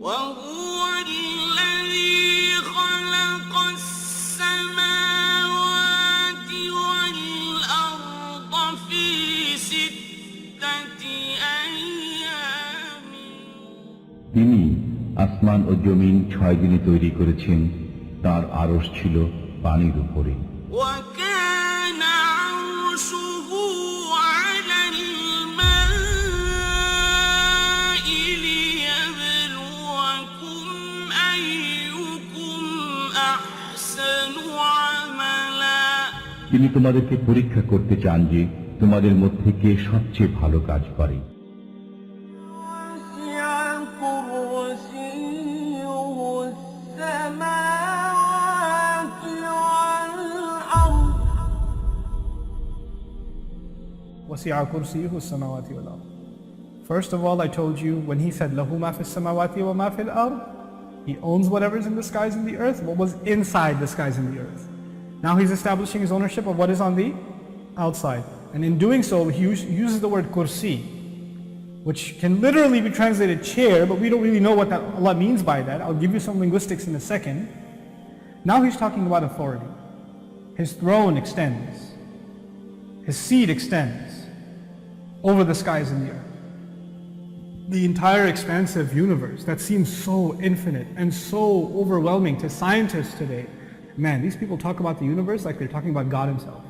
وهو الذي خلق السماوات والأرض في 6 أيام তিনি আসমান ও জমিন 6 দিনে তৈরি করেছেন তার আরশ ছিল পানির উপরে وكان عرشه على الماء ليبلوكم أيكم أحسن عملا তিনি তোমাদেরকে পরীক্ষা করতে চান যে তোমাদের মধ্যে কে সবচেয়ে ভালো কাজ করে وسع كرسيه السماوات والأرض. First of all, I told you when he said له ما في السماوات وما في الأرض, he owns whatever is in the skies and the earth, what was inside the skies and the earth. Now he's establishing his ownership of what is on the outside. And in doing so, he uses the word kursi, which can literally be translated chair, but we don't really know what that Allah means by that. I'll give you some linguistics in a second. Now he's talking about authority. His throne extends. His seat extends over the skies and the earth. The entire expansive universe that seems so infinite and so overwhelming to scientists today. Man, these people talk about the universe like they're talking about God himself.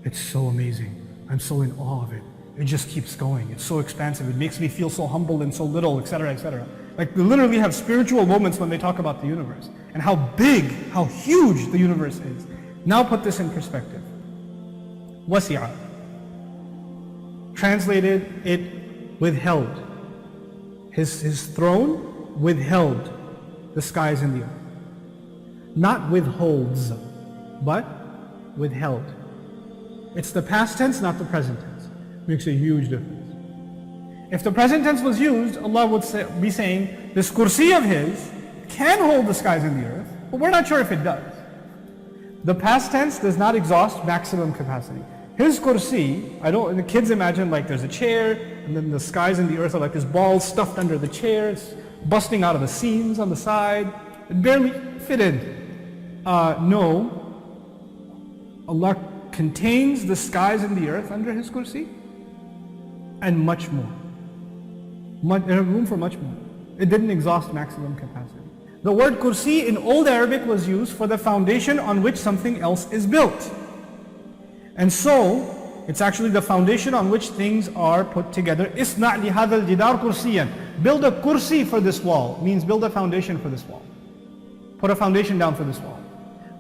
It's so amazing. I'm so in awe of it. It just keeps going. It's so expansive. It makes me feel so humble and so little, etc., etc. Like they literally have spiritual moments when they talk about the universe and how big, how huge the universe is. Now put this in perspective. Wasi'a. Translated, it withheld. His throne withheld the skies and the earth. Not withholds, but withheld. It's the past tense, not the present tense. Makes a huge difference. If the present tense was used, Allah would be saying, this kursi of his can hold the skies and the earth, but we're not sure if it does. The past tense does not exhaust maximum capacity. His kursi, the kids imagine like there's a chair, and then the skies and the earth are like this ball stuffed under the chair, it's busting out of the seams on the side, it barely fitted. No, Allah contains the skies and the earth under his kursi, and much more. There is room for much more. It didn't exhaust maximum capacity. The word kursi in Old Arabic was used for the foundation on which something else is built. And so, it's actually the foundation on which things are put together. Isna' li hadha al-jidar kursiyan. Build a kursi for this wall, means build a foundation for this wall. Put a foundation down for this wall.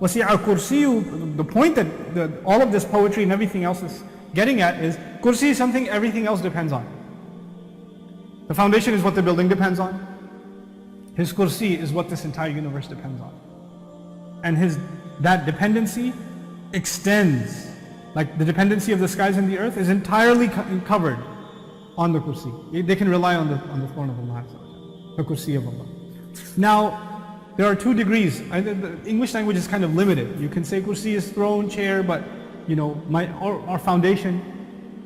Wasi'a kursiyu, the point that all of this poetry and everything else is getting at is, kursi is something everything else depends on. The foundation is what the building depends on. His kursi is what this entire universe depends on. And that dependency extends. Like the dependency of the skies and the earth is entirely covered on the kursi. They can rely on the throne of Allah, the kursi of Allah. Now, there are 2 degrees. The English language is kind of limited. You can say kursi is throne, chair, but our foundation.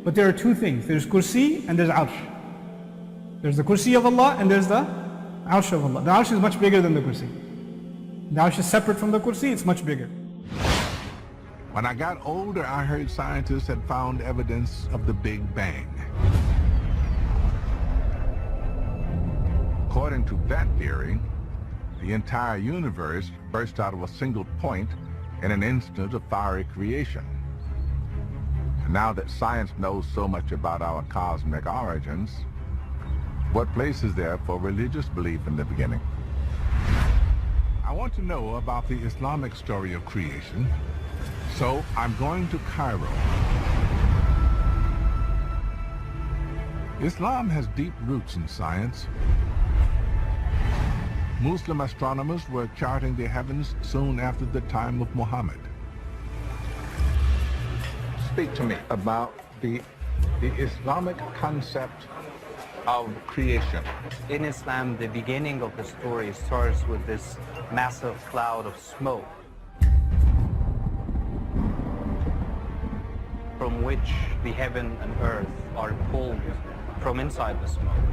But there are 2 things. There's kursi and there's arsh. There's the kursi of Allah and there's the arsh of Allah. The arsh is much bigger than the kursi. The arsh is separate from the kursi, it's much bigger. When I got older, I heard scientists had found evidence of the Big Bang. According to that theory, the entire universe burst out of a single point in an instant of fiery creation. And now that science knows so much about our cosmic origins, what place is there for religious belief in the beginning? I want to know about the Islamic story of creation. So I'm going to Cairo. Islam has deep roots in science. Muslim astronomers were charting the heavens soon after the time of Muhammad. Speak to me about the Islamic concept of creation. In Islam, the beginning of the story starts with this massive cloud of smoke, from which the heaven and earth are pulled from inside the smoke.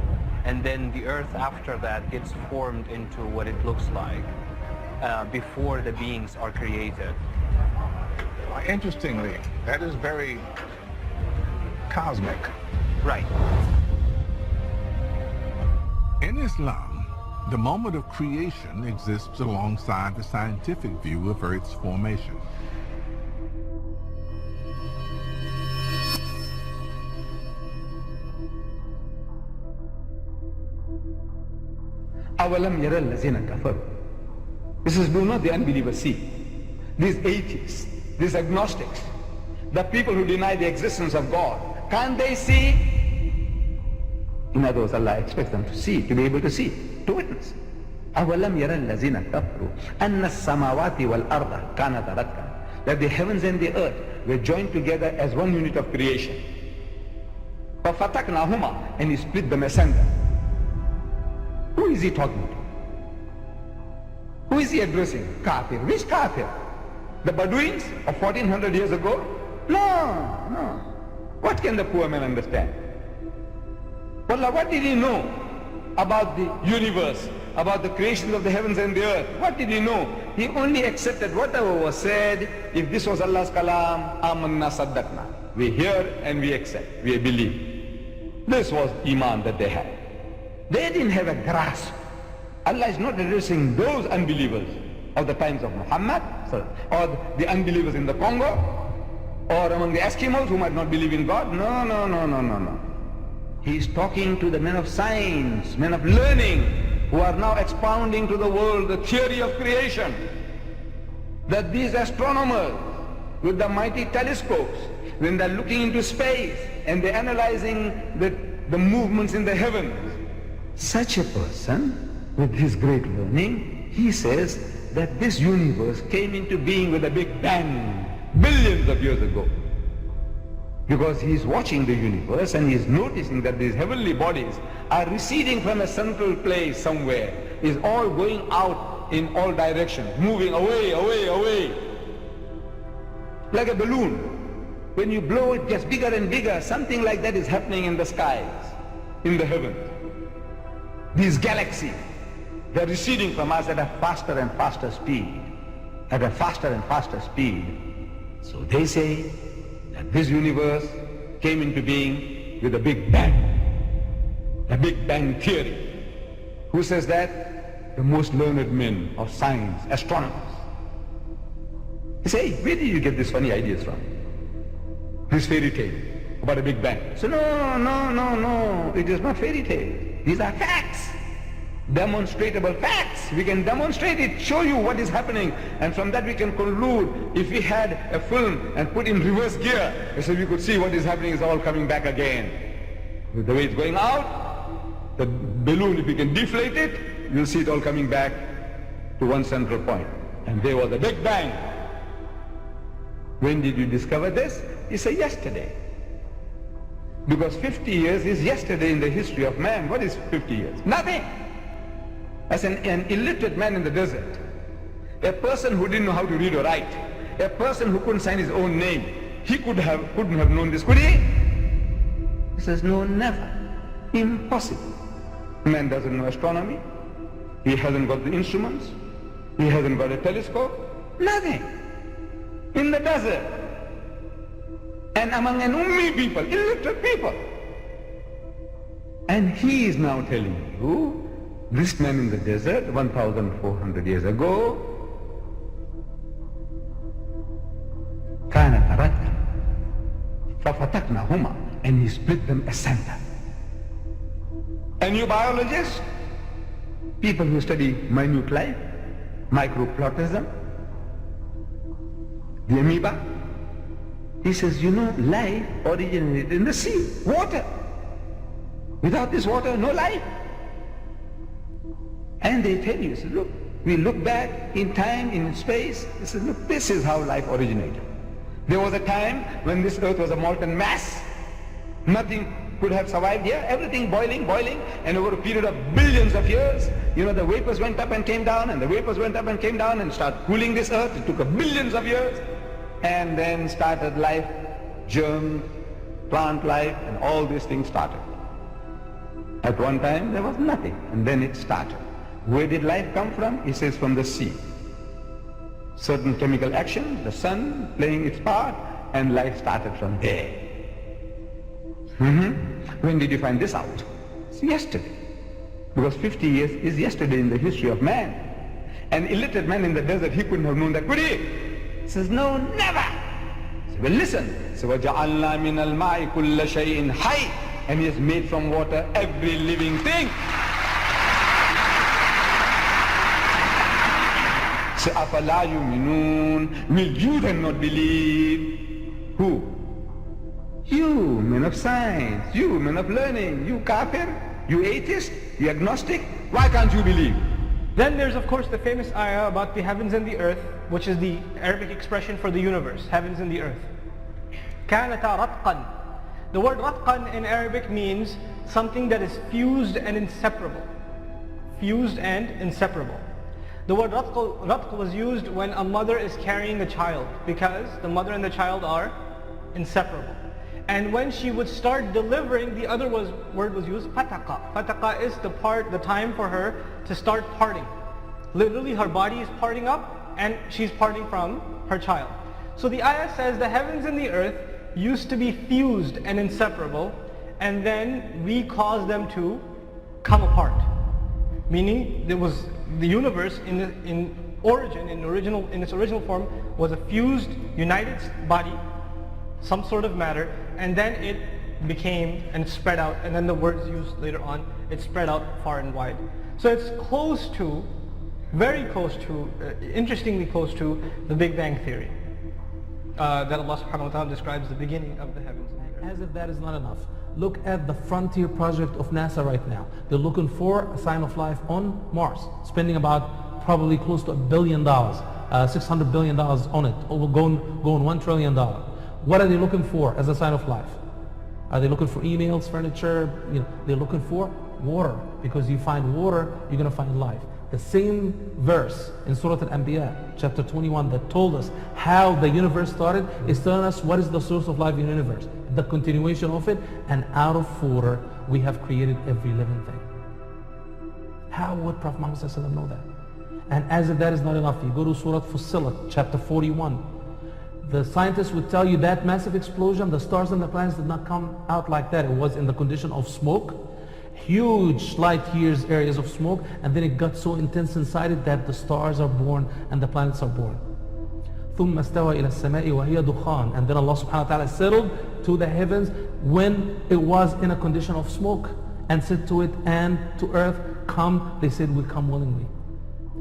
and then the earth after that gets formed into what it looks like before the beings are created. Interestingly, that is very cosmic. Right. In Islam, the moment of creation exists alongside the scientific view of Earth's formation. أَوَلَمْ يَرَى الَّذِينَ كَفَرُوا. This is, do not the unbelievers see? These atheists, these agnostics, the people who deny the existence of God, can't they see? In other words, Allah expects them to see, to be able to see, to witness. أَوَلَمْ يَرَى الَّذِينَ كَفَرُوا أَنَّ السَّمَاوَاتِ وَالْأَرْضَ كَانَتَ رَتْقًا. That the heavens and the earth were joined together as one unit of creation. فَفَتَقْنَاهُمَا, and He split them asunder. Who is He talking to? Who is He addressing? Kafir. Which kafir? The Bedouins of 1400 years ago? No. What can the poor man understand? Wallah, what did he know about the universe, about the creation of the heavens and the earth? What did he know? He only accepted whatever was said. If this was Allah's kalam, amanna saddaqna. We hear and we accept, we believe. This was iman that they had. They didn't have a grasp. Allah is not addressing those unbelievers of the times of Muhammad, or the unbelievers in the Congo, or among the Eskimos who might not believe in God. No. He is talking to the men of science, men of learning, who are now expounding to the world the theory of creation. That these astronomers with the mighty telescopes, when they're looking into space and they're analyzing the movements in the heavens, such a person with his great learning, he says that this universe came into being with a big bang billions of years ago. Because he is watching the universe and he is noticing that these heavenly bodies are receding from a central place somewhere, is all going out in all directions, moving away. Like a balloon. When you blow, it gets bigger and bigger. Something like that is happening in the skies, in the heavens. These galaxies, they're receding from us at a faster and faster speed. So they say that this universe came into being with a big bang. A big bang theory. Who says that? The most learned men of science, astronomers. They say, where did you get these funny ideas from? This fairy tale about a big bang. So no, it is not fairy tale. These are facts. Demonstratable facts. We can demonstrate it, show you what is happening, and from that we can conclude. If we had a film and put in reverse gear, so we could see what is happening is all coming back again. With the way it's going out, the balloon, if we can deflate it, you'll see it all coming back to one central point. And there was a big bang. When did you discover this? You say yesterday. Because 50 years is yesterday in the history of man. What is 50 years? Nothing. As an illiterate man in the desert, a person who didn't know how to read or write, a person who couldn't sign his own name, he couldn't have known this, could he? He says, no, never. Impossible. Man doesn't know astronomy. He hasn't got the instruments. He hasn't got a telescope. Nothing. In the desert. And among an ummi people, illiterate people. And he is now telling you, this man in the desert 1,400 years ago, كَانَ تَرَتْكًا فَفَتَقْنَاهُمَا, and he split them asunder. And you biologists, people who study minute life, microplasm, the amoeba, he says, life originated in the sea, water. Without this water, no life. And they tell you, look, we look back in time, in space, they say, look, this is how life originated. There was a time when this earth was a molten mass. Nothing could have survived here, everything boiling, and over a period of billions of years, the vapors went up and came down, and the vapors went up and came down and started cooling this earth. It took billions of years, and then started life, germs, plant life, and all these things started. At one time there was nothing, and then it started. Where did life come from? He says from the sea. Certain chemical action, the sun playing its part, and life started from there. When did you find this out? It's yesterday. Because 50 years is yesterday in the history of man. An illiterate man in the desert, he couldn't have known that, could he? He says, no, never. He says, well, listen. So, وَجَعَلْنَا مِنَ الْمَاءِ كُلَّ شَيْءٍ حَيٍّ, and he has made from water every living thing. So, أَفَلَا يُؤْمِنُونَ, will you then not believe? Who? You, men of science, you, men of learning, you kafir, you atheist, you agnostic, why can't you believe? Then there's of course the famous ayah about the heavens and the earth, which is the Arabic expression for the universe, heavens and the earth. كَانَتَا رَتْقًا. The word ratqan in Arabic means something that is fused and inseparable. Fused and inseparable. The word ratq was used when a mother is carrying a child, because the mother and the child are inseparable. And when she would start delivering, the other word was used, fataqa. Fataqa is the time for her to start parting. Literally her body is parting up and she's parting from her child. So the ayah says the heavens and the earth used to be fused and inseparable, and then we caused them to come apart. Meaning there was the universe in its original form was a fused, united body, some sort of matter, and then it became and spread out, and then the words used later on, it spread out far and wide. So it's close to, very close to, interestingly close to the Big Bang Theory that Allah subhanahu wa ta'ala describes the beginning of the heavens and the earth. As if that is not enough, look at the frontier project of NASA right now. They're looking for a sign of life on Mars, spending about probably close to $1 billion, $600 billion on it, going $1 trillion. What are they looking for as a sign of life? Are they looking for emails, furniture? They're looking for water, because you find water, you're going to find life. The same verse in Surah Al-Anbiya, chapter 21, that told us how the universe started, is telling us what is the source of life in the universe. The continuation of it, and out of water we have created every living thing. How would Prophet Muhammad ﷺ know that? And as if that is not enough, you go to Surah Fussilat, chapter 41. The scientists would tell you that massive explosion, the stars and the planets did not come out like that. It was in the condition of smoke, huge light years areas of smoke, and then it got so intense inside it that the stars are born and the planets are born. ثُمَّ اسْتَوَى إِلَى السَّمَاءِ وَهِيَ دُخَانٌ. And then Allah subhanahu wa ta'ala settled to the heavens when it was in a condition of smoke, and said to it and to earth, come. They said, we come willingly.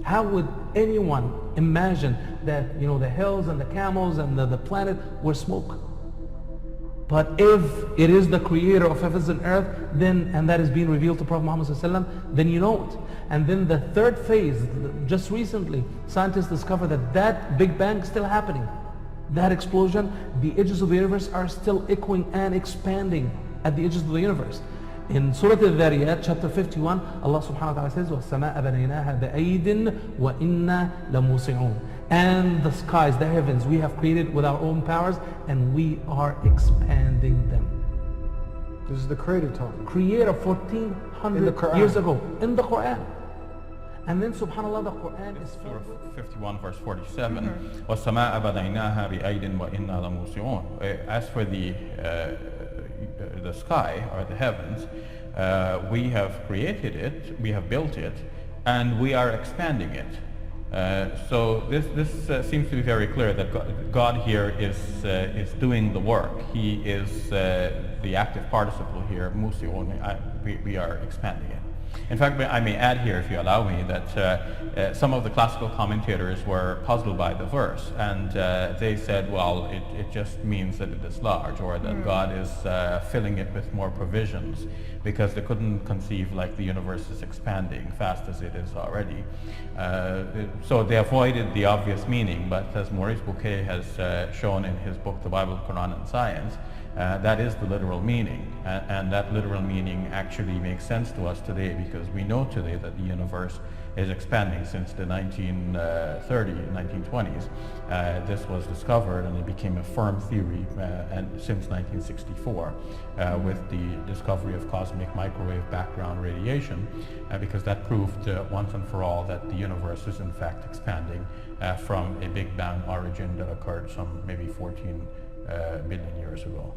How would anyone imagine that the hills and the camels and the planet were smoke? But if it is the creator of heavens and earth, then, and that is being revealed to Prophet Muhammad ﷺ, then you know it. And then the third phase, just recently, scientists discovered that Big Bang is still happening. That explosion, the edges of the universe are still echoing and expanding at the edges of the universe. In Surah Al-Dhariyat, chapter 51, Allah subhanahu wa ta'ala says, وَالسَّمَاءَ بَنَيْنَاهَا بِأَيْدٍ وَإِنَّا لَمُوسِعُونَ. And the skies, the heavens, we have created with our own powers, and we are expanding them. This is the Creator talking. Creator 1400 years ago in the Quran. And then subhanAllah, the Quran is Surah 51 verse 47. وَالسَّمَاءَ بَنَيْنَاهَا بِأَيْدٍ وَإِنَّا لَمُوسِعُونَ. As for the sky or the heavens, we have created it, we have built it, and we are expanding it. So this seems to be very clear that God here is doing the work. He is the active participle here, musi'un. We are expanding it. In fact, I may add here, if you allow me, that some of the classical commentators were puzzled by the verse, and they said, well, it just means that it is large, or that God is filling it with more provisions, because they couldn't conceive like the universe is expanding fast as it is already. So they avoided the obvious meaning, but as Maurice Bouquet has shown in his book, The Bible, Quran and Science, that is the literal meaning, and that literal meaning actually makes sense to us today, because we know today that the universe is expanding since the 1920s. This was discovered and it became a firm theory and since 1964 with the discovery of cosmic microwave background radiation, because that proved once and for all that the universe is in fact expanding from a Big Bang origin that occurred some maybe 14 billion years ago.